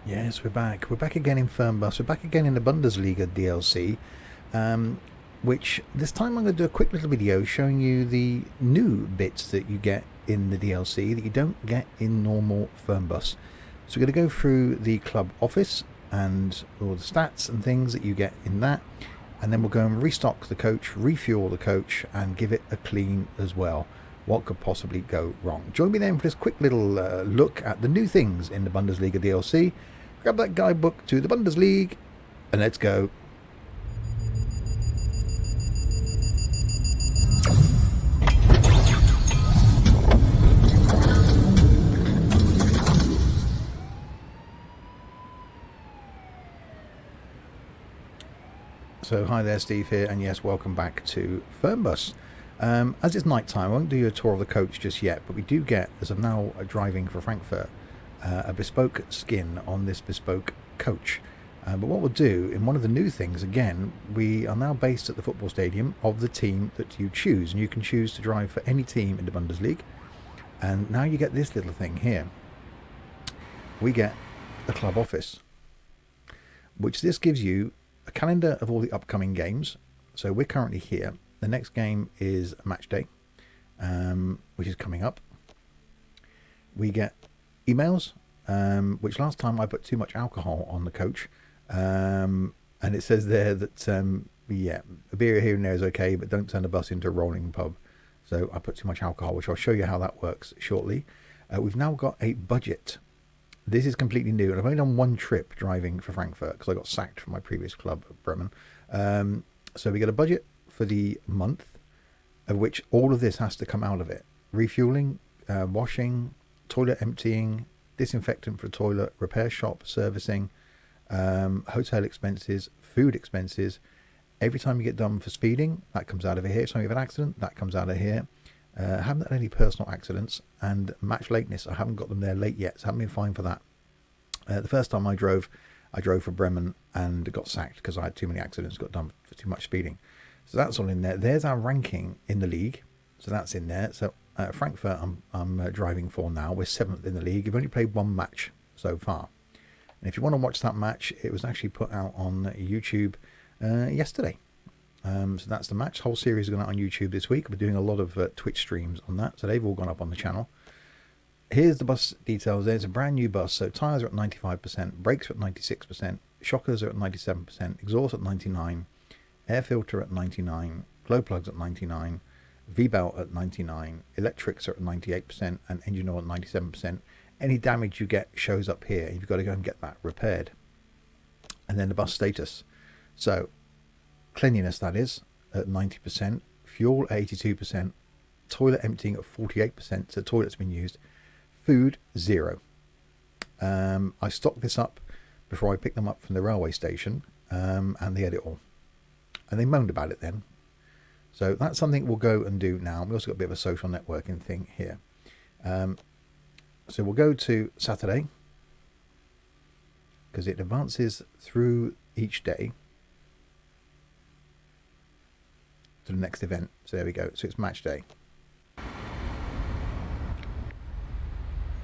Yes, we're back. We're back again in Fernbus. We're back again in the Bundesliga DLC, which this time I'm going to do a quick little video showing you the new bits that you get in the DLC that you don't get in normal Fernbus. So we're going to go through the club office and all the stats and things that you get in that, and then we'll go and restock the coach, refuel the coach, and give it a clean as well. What could possibly go wrong? Join me then for this quick little look at the new things in the Bundesliga DLC. Grab that guidebook to the Bundesliga and let's go. So hi there, Steve here, and yes, welcome back to Fernbus. As it's night time, I won't do you a tour of the coach just yet, but we do get, as I'm now driving for Frankfurt, a bespoke skin on this bespoke coach. But what we'll do, in one of the new things, again, we are now based at the football stadium of the team that you choose, and you can choose to drive for any team in the Bundesliga. And now you get this little thing here. We get the club office, which this gives you a calendar of all the upcoming games. So we're currently here. The next game is match day, which is coming up. We get emails, which last time I put too much alcohol on the coach, and it says there that yeah, a beer here and there is okay, but don't turn the bus into a rolling pub. So I put too much alcohol, which I'll show you how that works shortly. We've now got a budget. This is completely new, and I've only done one trip driving for Frankfurt because I got sacked from my previous club at Bremen. So we get a budget for the month, of which all of this has to come out of it. Refueling, washing, toilet emptying, disinfectant for the toilet, repair shop, servicing, hotel expenses, food expenses. Every time you get done for speeding, that comes out of here. Every time you have an accident, that comes out of here. Haven't had any personal accidents, and match lateness, I haven't got them there late yet, so I haven't been fined for that. The first time I drove for Bremen and got sacked because I had too many accidents, got done for too much speeding. So that's all in there. There's our ranking in the league, so that's in there. So Frankfurt I'm driving for now. We're 7th in the league. We've only played one match so far, and if you want to watch that match, it was actually put out on YouTube yesterday. So that's the match. The whole series is going out on YouTube this week. We're doing a lot of Twitch streams on that, so they've all gone up on the channel. Here's the bus details. There's a brand new bus, so tyres are at 95%, brakes are at 96%, shockers are at 97%, exhaust at 99%, air filter at 99%, glow plugs at 99%, V-belt at 99%, electrics are at 98%, and engine oil at 97%. Any damage you get shows up here. You've got to go and get that repaired. And then the bus status. So cleanliness, that is, at 90%, fuel at 82%, toilet emptying at 48%, so the toilet's been used, food 0. I stocked this up before I picked them up from the railway station, and they had it all. And they moaned about it then. So that's something we'll go and do now. We also got a bit of a social networking thing here. So we'll go to Saturday, because it advances through each day to the next event. So there we go. So it's match day.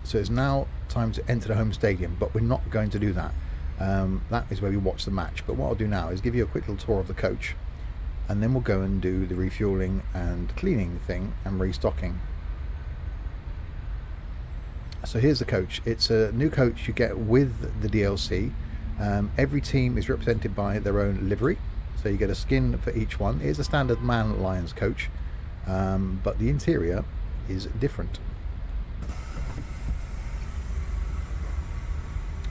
So it's now time to enter the home stadium, but we're not going to do that. That is where we watch the match. But what I'll do now is give you a quick little tour of the coach, and then we'll go and do the refueling and cleaning thing and restocking. So here's the coach. It's a new coach you get with the DLC. Every team is represented by their own livery. So you get a skin for each one. Here's a standard Man Lions coach, but the interior is different.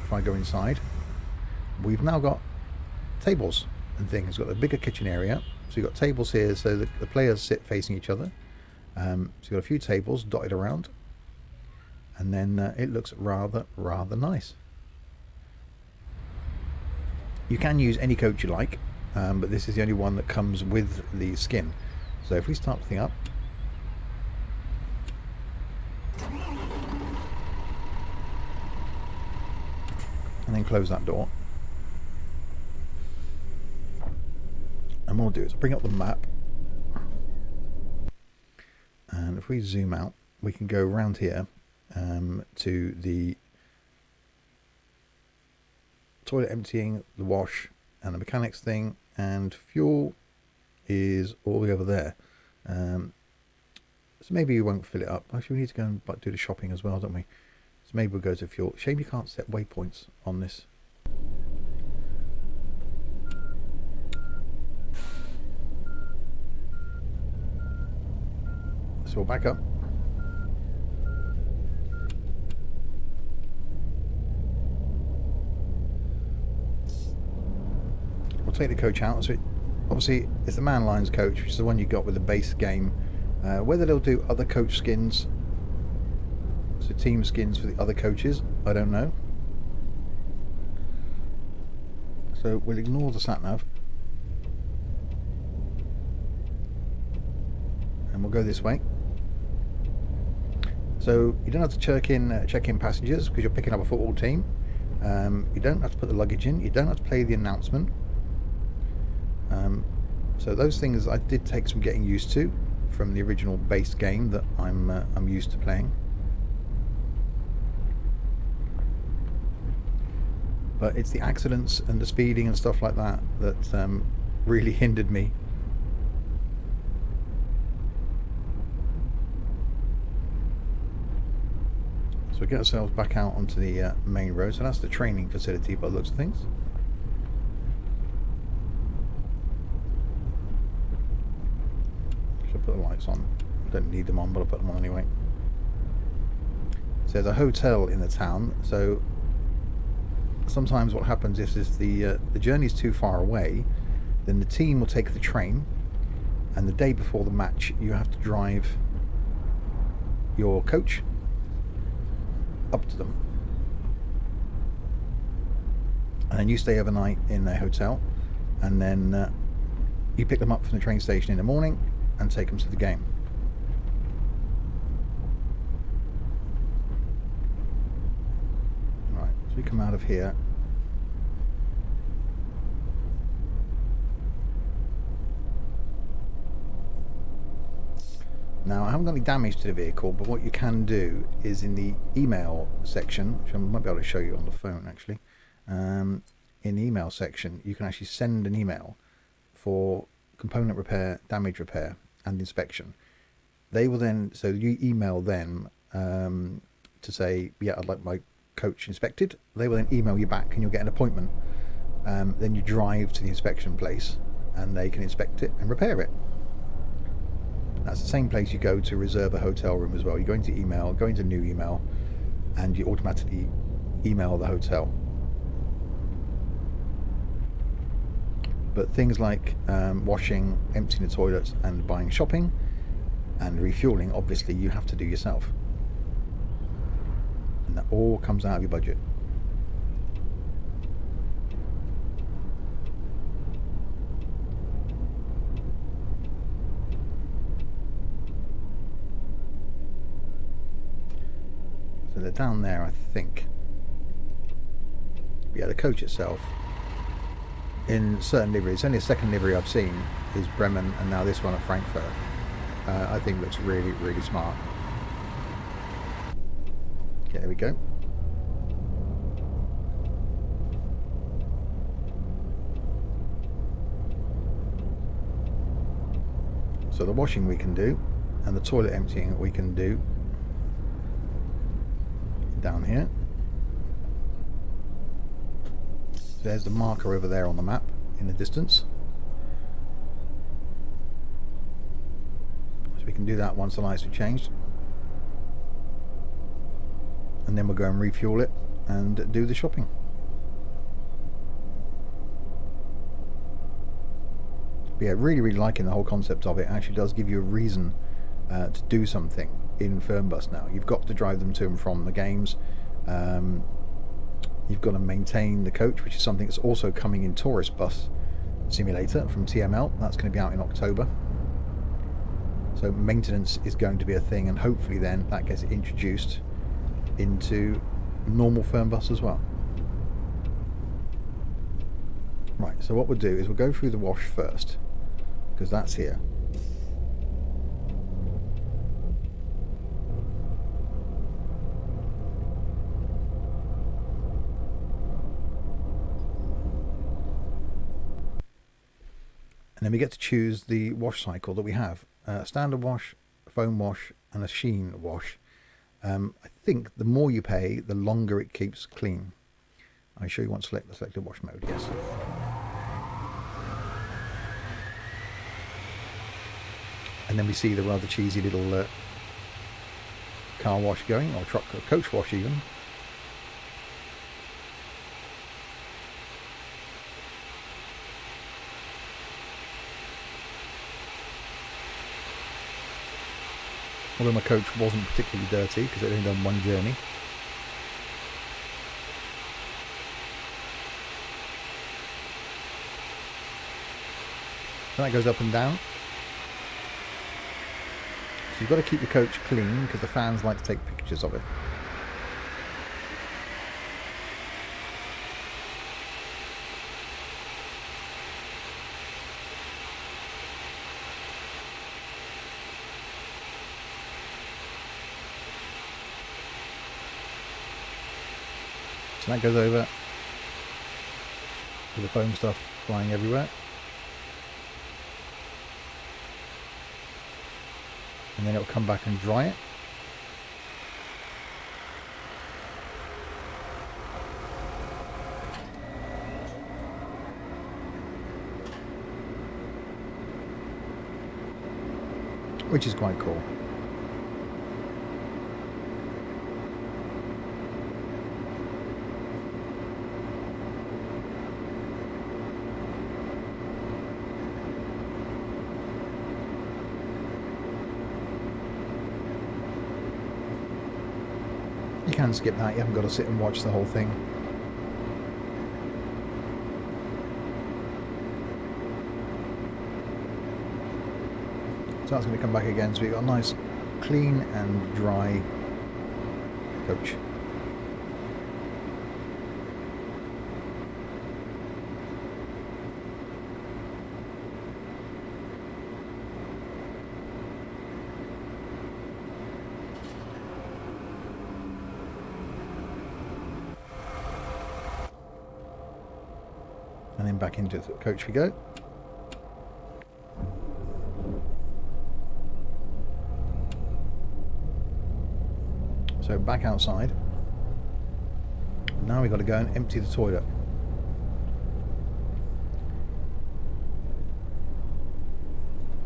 If I go inside, we've now got tables and things. We've got a bigger kitchen area. So you've got tables here so that the players sit facing each other. So you've got a few tables dotted around, and then it looks rather nice. You can use any coach you like, but this is the only one that comes with the skin. So if we start the thing up, and then close that door, and what we'll do is bring up the map, and if we zoom out, we can go around here to the toilet emptying, the wash, and the mechanics thing, and fuel is all the way over there. So maybe you won't fill it up. Actually, we need to go and do the shopping as well, don't we? So maybe we'll go to fuel. Shame you can't set waypoints on this. So we'll back up. We'll take the coach out. So obviously it's the Man Lions coach, which is the one you got with the base game. Whether they'll do other coach skins, so team skins for the other coaches, I don't know. So we'll ignore the sat nav and we'll go this way. So you don't have to check in passengers because you're picking up a football team. You don't have to put the luggage in. You don't have to play the announcement. So those things I did take some getting used to from the original base game that I'm used to playing. But it's the accidents and the speeding and stuff like that that really hindered me. So we get ourselves back out onto the main road. So that's the training facility by the looks of things. Should put the lights on. I don't need them on, but I'll put them on anyway. So there's a hotel in the town. So sometimes what happens if the journey's too far away, then the team will take the train, and the day before the match you have to drive your coach up to them, and then you stay overnight in their hotel, and then you pick them up from the train station in the morning and take them to the game. Right, so we come out of here. Now I haven't got any damage to the vehicle, but what you can do is in the email section, which I might be able to show you on the phone actually, in the email section you can actually send an email for component repair, damage repair and inspection. They will then, so you email them to say, yeah, I'd like my coach inspected. They will then email you back and you'll get an appointment. Then you drive to the inspection place and they can inspect it and repair it. That's the same place you go to reserve a hotel room as well. You go into email, go into new email, and you automatically email the hotel. But things like washing, emptying the toilets, and buying shopping, and refueling, obviously you have to do yourself. And that all comes out of your budget. So they're down there, I think. Yeah, the coach itself, in certain liveries, only a second livery I've seen is Bremen, and now this one at Frankfurt. I think looks really, really smart. Okay, there we go. So the washing we can do, and the toilet emptying we can do down here. So there's the marker over there on the map in the distance. So we can do that once the lights are changed. And then we'll go and refuel it and do the shopping. But yeah, really, really liking the whole concept of it. It actually does give you a reason to do something in Fernbus now. You've got to drive them to and from the games. You've got to maintain the coach, which is something that's also coming in Tourist Bus Simulator from TML. That's going to be out in October. So maintenance is going to be a thing, and hopefully then that gets introduced into normal Fernbus as well. Right, so what we'll do is we'll go through the wash first, because that's here. then we get to choose the wash cycle that we have. Standard wash, foam wash, and a sheen wash. I think the more you pay, the longer it keeps clean. Are you sure you want to select the selected wash mode? Yes. And then we see the rather cheesy little car wash going, or truck or coach wash even. Although my coach wasn't particularly dirty because it had only done one journey. So that goes up and down. So you've got to keep the coach clean because the fans like to take pictures of it. So that goes over with the foam stuff flying everywhere. And then it'll come back and dry it. Which is quite cool. You can skip that, you haven't got to sit and watch the whole thing. So that's going to come back again, so we've got a nice clean and dry coach. And then back into the coach we go. So back outside. Now we've got to go and empty the toilet.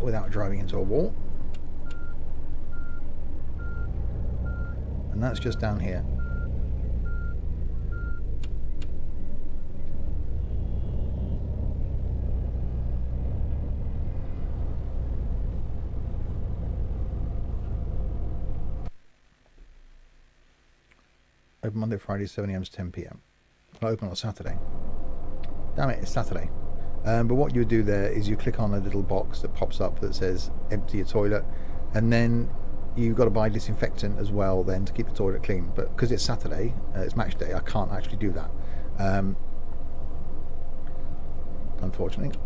Without driving into a wall. And that's just down here. Open Monday, Friday, 7 a.m. to 10 p.m. I'll open on Saturday. Damn it, it's Saturday. But what you would do there is you click on a little box that pops up that says empty your toilet, and then you've got to buy disinfectant as well then to keep the toilet clean. But because it's Saturday, it's match day, I can't actually do that. Unfortunately.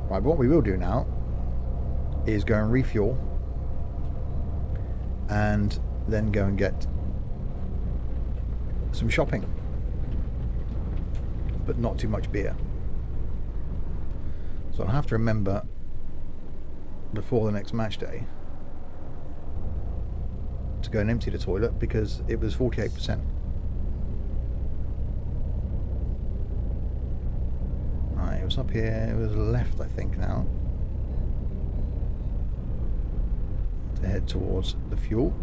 Right, but what we will do now is go and refuel and then go and get some shopping, but not too much beer. So I'll have to remember before the next match day to go and empty the toilet because it was 48%. Right, it was up here, it was left I think now. To head towards the fuel.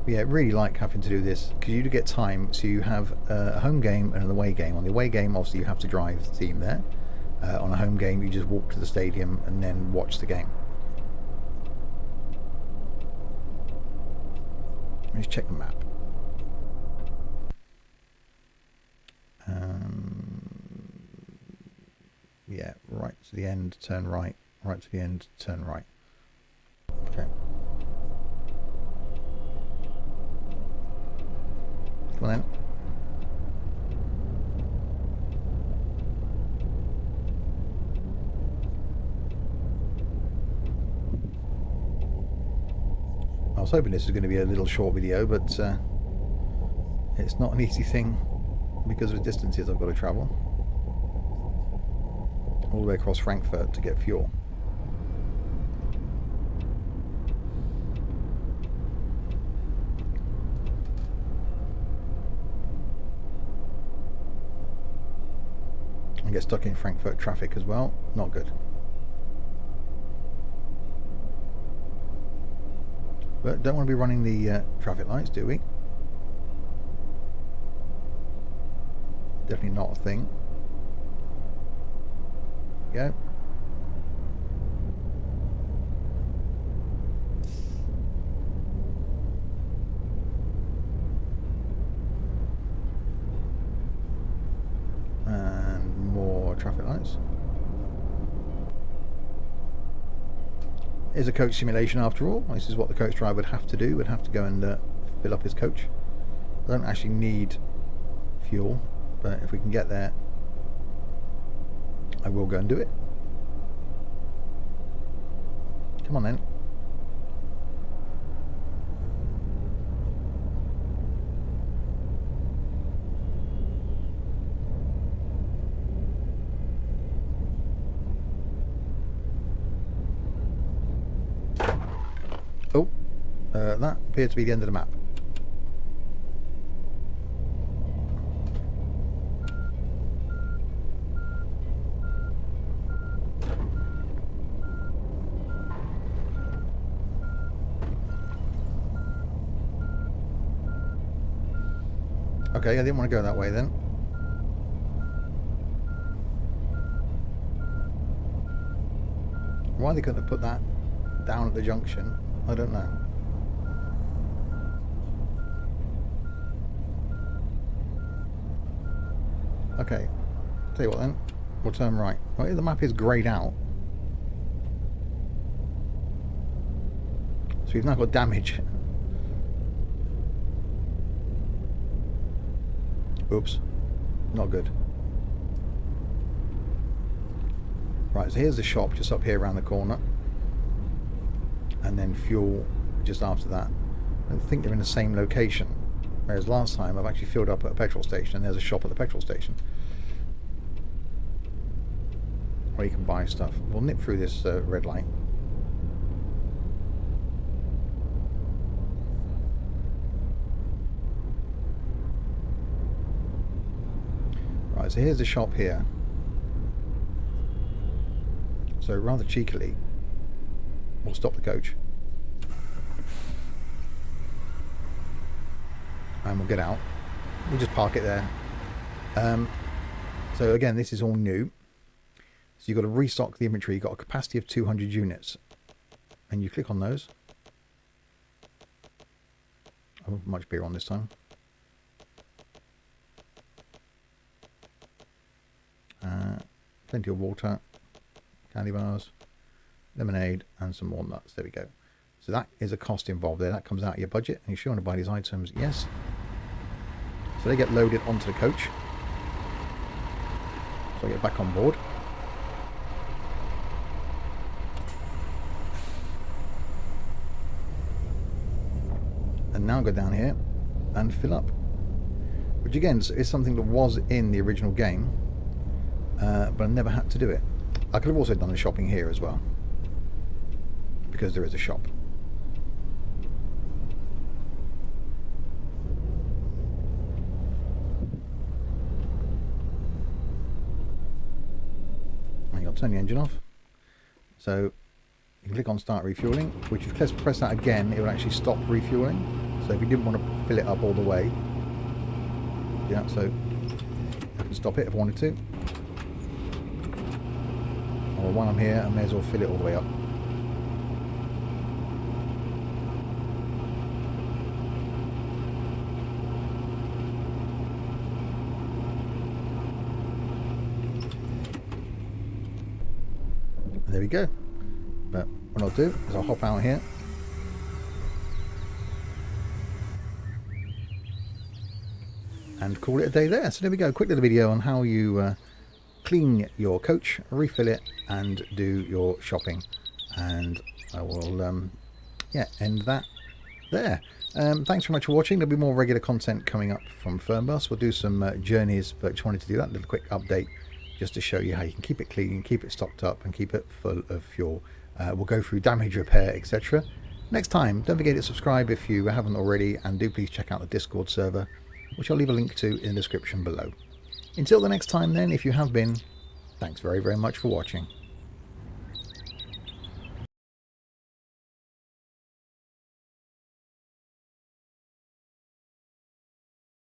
Yeah, really like having to do this because you do get time. So you have a home game and an away game. On the away game, obviously, you have to drive the team there. On a home game, you just walk to the stadium and then watch the game. Let's check the map. Yeah, right to the end, turn right. Right to the end, turn right. Okay. Come on then. was hoping this was going to be a little short video, but it's not an easy thing because of the distances I've got to travel all the way across Frankfurt to get fuel. And get stuck in Frankfurt traffic as well. Not good. But don't want to be running the traffic lights, do we? Definitely not a thing. Go. And more traffic lights. It's a coach simulation after all. This is what the coach driver would have to do. Would have to go and fill up his coach. I don't actually need fuel, but if we can get there, I will go and do it. Come on then. Oh, that appeared to be the end of the map. Okay, I didn't want to go that way then. Why they couldn't have put that down at the junction, I don't know. Okay, tell you what then, we'll turn right. Well, the map is greyed out. So we've now got damage. Oops, not good. Right, so here's the shop just up here around the corner. And then fuel just after that. I don't think they're in the same location. Whereas last time I've actually filled up at a petrol station and there's a shop at the petrol station where you can buy stuff. We'll nip through this red light. Right, so here's the shop here. So rather cheekily, we'll stop the coach. And we'll get out. We'll just park it there. So again, this is all new. So you've got to restock the inventory. You've got a capacity of 200 units. And you click on those. Oh, much beer on this time. Plenty of water, candy bars, lemonade, and some more nuts. There we go. So that is a cost involved there. That comes out of your budget. And you sure want to buy these items? Yes. So they get loaded onto the coach. So I get back on board. And now go down here and fill up. Which again is something that was in the original game. But I never had to do it. I could have also done the shopping here as well, because there is a shop. And you'll turn the engine off. So you can click on start refueling, which if you press that again, it will actually stop refueling. So if you didn't want to fill it up all the way, yeah, so I can stop it if I wanted to. Or while I'm here, I may as well fill it all the way up. There we go. But what I'll do is I'll hop out here. And call it a day there. So there we go. Quick little video on how you clean your coach, refill it, and do your shopping. And I will end that there. Thanks very much for watching. There'll be more regular content coming up from Fernbus. We'll do some journeys, but just wanted to do that little quick update just to show you how you can keep it clean, keep it stocked up, and keep it full of fuel. We'll go through damage repair, etc. Next time, don't forget to subscribe if you haven't already, and do please check out the Discord server, which I'll leave a link to in the description below. Until the next time then, if you have been, thanks very, very much for watching.